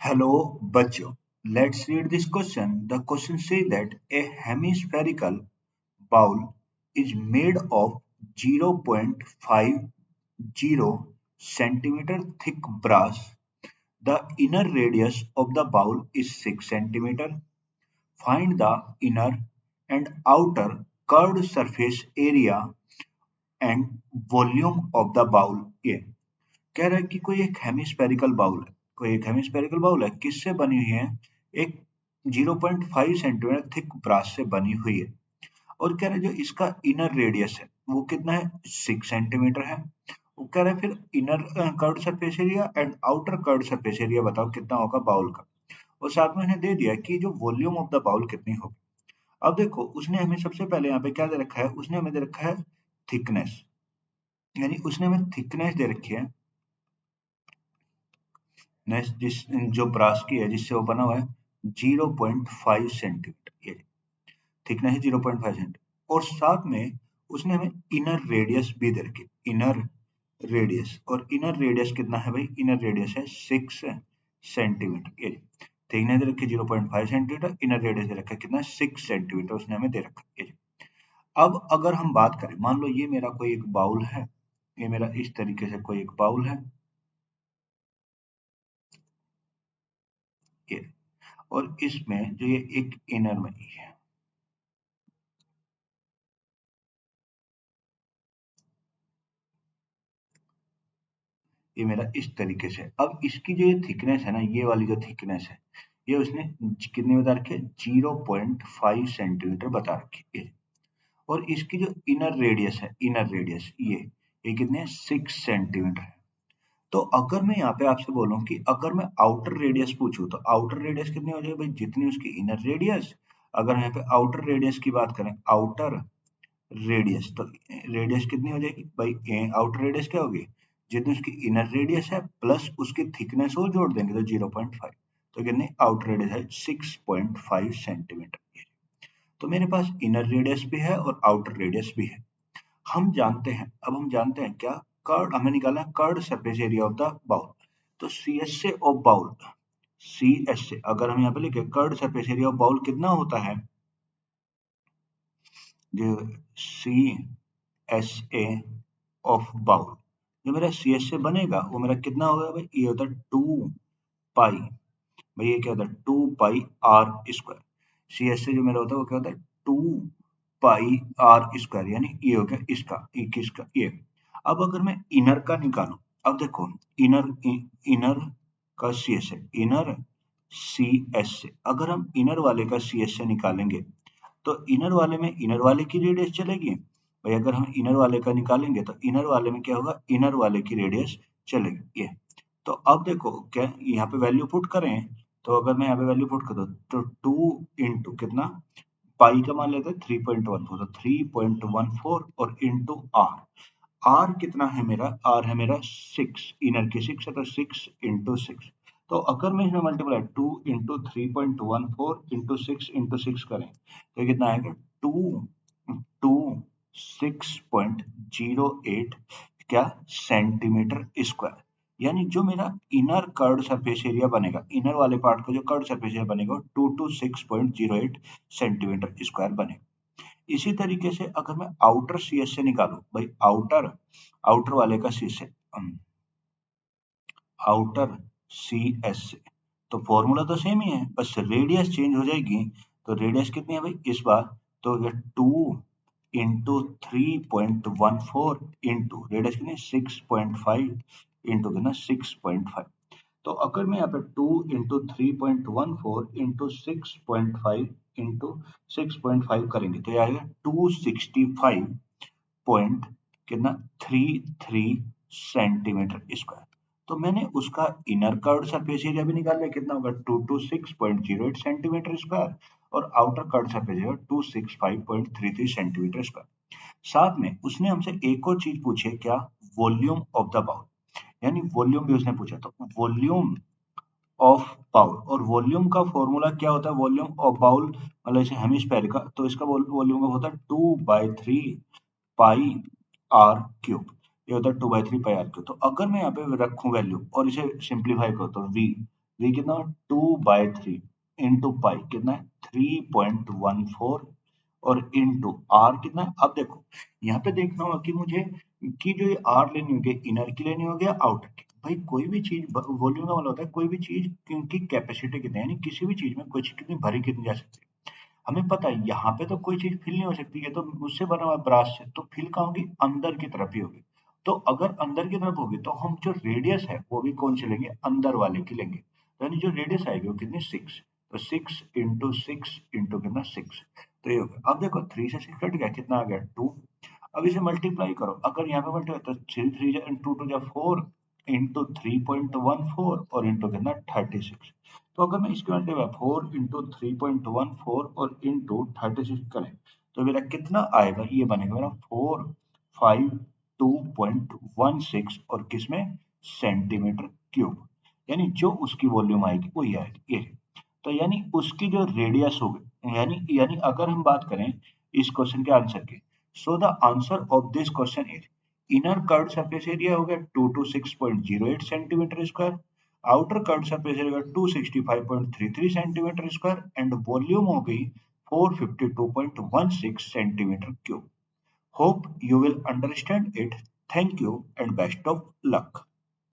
Hello, बच्चों. Let's read this question. The question says that a hemispherical bowl is made of 0.50 centimeter thick brass. The inner radius of the bowl is 6 centimeter. Find the inner and outer curved surface area and volume of the bowl. ये कह रहा है कि कोई एक hemispherical bowl है। कोई एक हेमिस्फेरिकल बाउल है, किससे बनी हुई है? एक 0.5 सेंटीमीटर थिक ब्रास से बनी हुई है। और कह रहा है जो इसका इनर रेडियस है वो कितना है? 6 सेंटीमीटर है। वो कह रहा है फिर inner curved surface area and outer curved surface area बताओ कितना होगा बाउल का। और साथ में इन्हें दे दिया कि जो वॉल्यूम ऑफ द बाउल कितनी होगी। अब देखो उसने हमें सबसे पहले यहाँ पे क्या दे रखा है? उसने हमें दे रखा है थिकनेस, यानी उसने हमें थिकनेस दे रखी है। नेक्स्ट जो ब्रास की है जिससे वो बना हुआ है 0.5 सेंटीमीटर, ये थिकनेस है 0.5 सेंटीमीटर। और साथ में उसने हमें इनर रेडियस भी दे रखी, इनर रेडियस। और इनर रेडियस कितना है भाई? इनर रेडियस है 6 सेंटीमीटर। ये थिकनेस दे रखी 0.5 सेंटीमीटर, इनर रेडियस दे रखा है कितना? 6 सेंटीमीटर उसने हमें दे रखा है। अब अगर हम बात करें, मान लो ये मेरा कोई एक बाउल है, ये मेरा इस तरीके से कोई एक बाउल है, ये, और इसमें जो ये एक इनर में है, ये मेरा इस तरीके से। अब इसकी जो ये थिकनेस है ना, ये वाली जो थिकनेस है, ये उसने कितनी बता रखी है? 0.5 सेंटीमीटर बता रखी है। और इसकी जो इनर रेडियस है, इनर रेडियस ये कितने? 6 सेंटीमीटर है। तो अगर मैं यहाँ पे आपसे बोलूं कि अगर मैं आउटर रेडियस पूछूं तो आउटर रेडियस कितनी हो जाएगी भाई? जितनी उसकी इनर रेडियस। अगर यहाँ पे आउटर रेडियस की बात करें, आउटर रेडियस, तो रेडियस कितनी हो जाएगी भाई? आउटर रेडियस क्या होगी? जितनी उसकी इनर रेडियस है प्लस उसकी थिकनेस वो जोड़ देंगे तो 0.5। तो कितनी आउटर रेडियस है? 6.5 सेंटीमीटर। तो मेरे पास इनर रेडियस भी है और आउटर रेडियस भी है। हम जानते हैं, अब हम जानते हैं क्या? कर्ड हमें निकालना है, curved surface area of the bowl. तो सी एस से ऑफ बाउल, सी एस से अगर हम यहाँ पे लिखे curved surface area of bowl कितना होता है? जो C S A of bowl, जो मेरा सी एस से बनेगा वो मेरा कितना होगा भाई? ये होता है 2 पाई, भाई ये क्या होता है? 2 पाई r²। सी एस से जो मेरा होता है वो क्या होता है? 2 पाई r², यानी ये हो गया इसका, किसका? ये। अब अगर मैं इनर का निकालूं, अब देखो इनर, इनर का सी एस है, इनर सी एस से अगर हम इनर वाले का सी एस से निकालेंगे तो इनर वाले में इनर वाले की रेडियस चलेगी भाई। अगर हम इनर वाले का निकालेंगे तो इनर वाले में क्या होगा? इनर वाले की रेडियस चलेगी, ये। तो अब देखो क्या यहाँ पे वैल्यू पुट करें, तो अगर मैं यहाँ पे वैल्यू पुट कर दूं तो 2 इंटू कितना? पाई का मान लेते हैं 3.14, तो 3.14 और इंटू आर। आर कितना है मेरा? आर है मेरा 6, इनर की 6 है तो 6 इंटू 6। तो अगर मैं इसमें मल्टीप्लाई 2 इंटू 3.14 इंटू 6 करें तो ये कितना आएगा? 226.08 क्या? सेंटीमीटर²। यानी जो मेरा इनर कर्व्ड सरफेस एरिया बनेगा, इनर वाले पार्ट का जो कर्व्ड सरफेस एरिया बनेगा वो 226.08 सेंटीमीटर² बनेगा। इसी तरीके से अगर मैं आउटर सी एस से निकालू भाई, आउटर, आउटर वाले का सी से, आउटर सी एस से, तो फॉर्मूला तो सेम ही है, बस रेडियस चेंज हो जाएगी। तो रेडियस कितनी है भाई इस बार? तो 2 इंटू 3.14 इंटू रेडियस कितनी? 6.5 इंटू कितना? 6.5। तो अगर मैं यहाँ पे 2 इंटू 3.14 इंटू 6.5 इंटू 6.5 करेंगे तो ये आएगा 265 पॉइंट कितना? 33 सेंटीमीटर²। तो मैंने उसका इनर कर्व्ड सरफेस एरिया भी निकाल लिया, कितना होगा? 226.08 सेंटीमीटर² और आउटर कर्व्ड सरफेस एरिया 265.33 सेंटीमीटर²। साथ में उसने हमसे एक और चीज पूछी है, क्या? वॉल्यूम ऑफ द बाउल, यानी वॉल्यूम भी उसने पूछा। तो वॉल्यूम ऑफ बाउल, और वॉल्यूम का फॉर्मूला क्या होता है? वॉल्यूम ऑफ बाउल मतलब इसे हेमिस्फेयर का, तो इसका वॉल्यूम होता है 2/3 पाई r³ ये होता है 2/3 पाई r³। तो अगर मैं यहाँ पे रखूं वैल्यू और इसे सिंप्लीफाई करता हूँ v, वी कितना 2/3 इंटू पाई कितना है 3.14 और इंटू आर कितना है। अब देखो यहाँ पे देखना होगा कि मुझे कि जो ये आर लेनी होगी इनर की लेनी होगी या आउटर की। भाई कोई भी चीज वॉल्यूम का मतलब होता है कोई भी चीज की कैपेसिटी कितनी है, यानी किसी भी चीज में कोई चीज कितनी भरी कितनी जा सकती है। हमें पता है यहाँ पे तो कोई चीज फिल नहीं हो सकती है, तो उससे बना हुआ ब्रास से तो फिल कहाँ होगी, अंदर की तरफ ही होगी। तो अगर अंदर की तरफ होगी तो हम जो रेडियस है वो भी कौन से लेंगे, अंदर वाले की लेंगे। तो यानी जो रेडियस आएगी वो कितनी 6, तो 6 इंटू कितना 6, तो ये हो गया। अब देखो 3 से 6 कट गया, कितना आ गया 2। अब इसे मल्टीप्लाई करो, अगर यहाँ पे मल्टीप्लाई तो 3 3 2 4 इंटू 3.14 और इंटू कितना 36। तो अगर मैं इसके मल्टीप्लाई 4 इंटू 3.14 और इंटू 36 करें तो मेरा कितना आएगा, ये बनेगा मेरा 452.16 और किसमें, सेंटीमीटर क्यूब। यानी जो उसकी वॉल्यूम आएगी वो ये आएगी ये। तो यानी उसकी जो रेडियस होगी, यानी यानी अगर हम बात करें इस क्वेश्चन के आंसर की, so the answer of this question is inner curved surface area हो गया 226.08 centimetre square, outer curved surface area 265.33 centimetre square and volume हो गई 452.16 centimetre cube. Hope you will understand it. Thank you and best of luck.